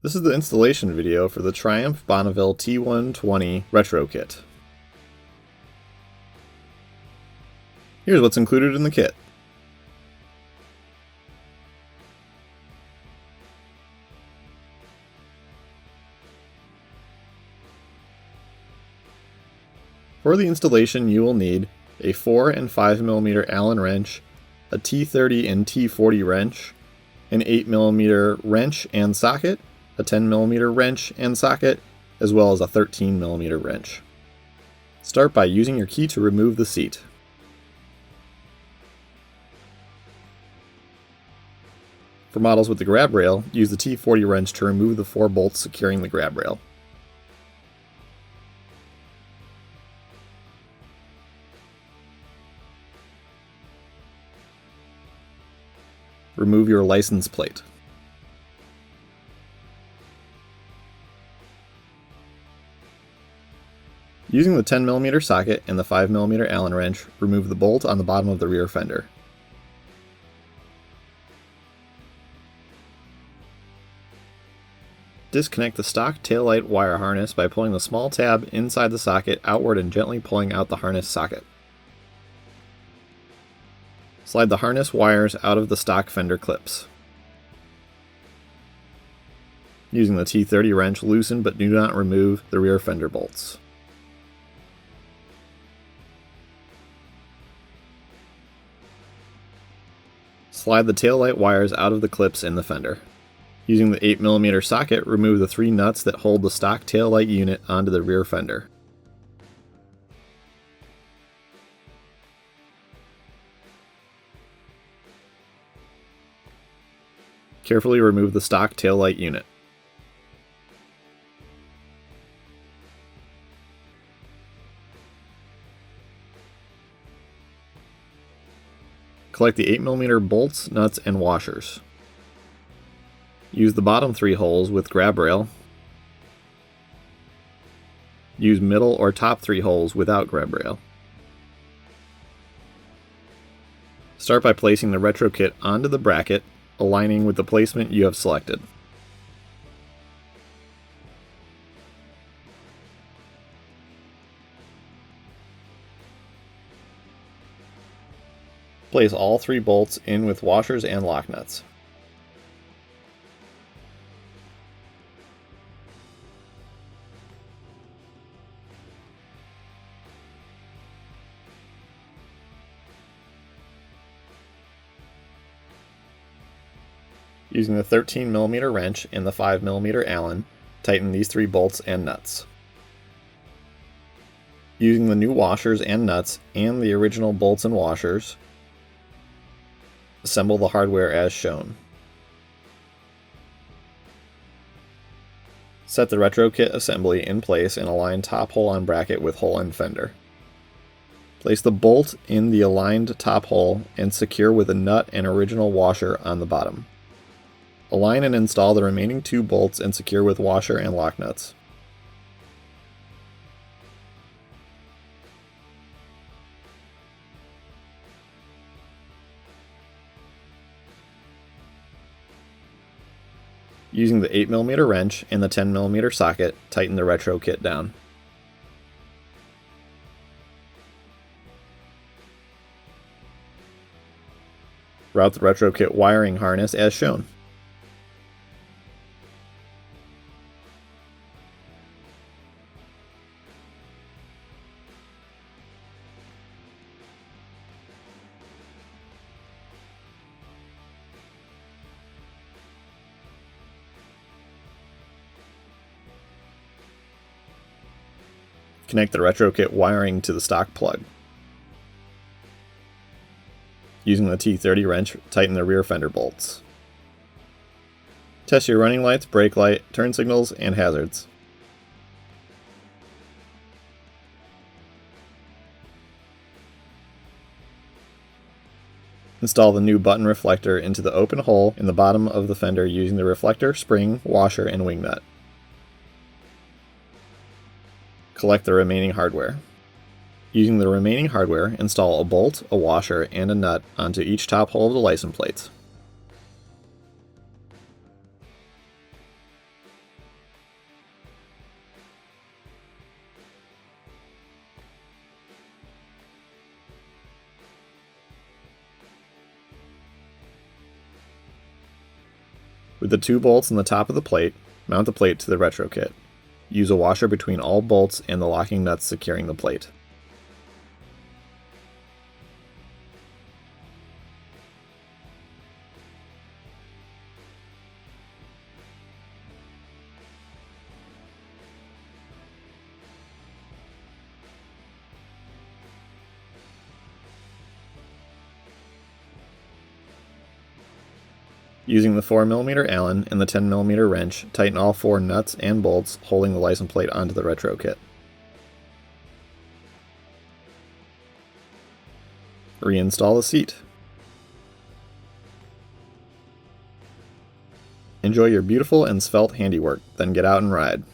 This is the installation video for the Triumph Bonneville T120 Retro Kit. Here's what's included in the kit. For the installation, you will need a 4 and 5mm Allen wrench, a T30 and T40 wrench, an 8mm wrench and socket, a 10mm wrench and socket, as well as a 13mm wrench. Start by using your key to remove the seat. For models with the grab rail, use the T40 wrench to remove the 4 bolts securing the grab rail. Remove your license plate. Using the 10mm socket and the 5mm Allen wrench, remove the bolt on the bottom of the rear fender. Disconnect the stock taillight wire harness by pulling the small tab inside the socket outward and gently pulling out the harness socket. Slide the harness wires out of the stock fender clips. Using the T30 wrench, loosen but do not remove the rear fender bolts. Slide the taillight wires out of the clips in the fender. Using the 8mm socket, remove the 3 nuts that hold the stock taillight unit onto the rear fender. Carefully remove the stock taillight unit. Collect the 8mm bolts, nuts, and washers. Use the bottom 3 holes with grab rail. Use middle or top 3 holes without grab rail. Start by placing the retro kit onto the bracket, aligning with the placement you have selected. Place all 3 bolts in with washers and lock nuts. Using the 13mm wrench and the 5mm Allen, tighten these 3 bolts and nuts. Using the new washers and nuts and the original bolts and washers, assemble the hardware as shown. Set the retro kit assembly in place and align top hole on bracket with hole in fender. Place the bolt in the aligned top hole and secure with a nut and original washer on the bottom. Align and install the remaining 2 bolts and secure with washer and lock nuts. Using the 8mm wrench and the 10mm socket, tighten the retro kit down. Route the retro kit wiring harness as shown. Connect the retro kit wiring to the stock plug. Using the T30 wrench, tighten the rear fender bolts. Test your running lights, brake light, turn signals, and hazards. Install the new button reflector into the open hole in the bottom of the fender using the reflector, spring, washer, and wingnut. Collect the remaining hardware. Using the remaining hardware, install a bolt, a washer, and a nut onto each top hole of the license plates. With the 2 bolts in the top of the plate, mount the plate to the retro kit. Use a washer between all bolts and the locking nuts securing the plate. Using the 4mm Allen and the 10mm wrench, tighten all 4 nuts and bolts holding the license plate onto the retro kit. Reinstall the seat. Enjoy your beautiful and svelte handiwork, then get out and ride.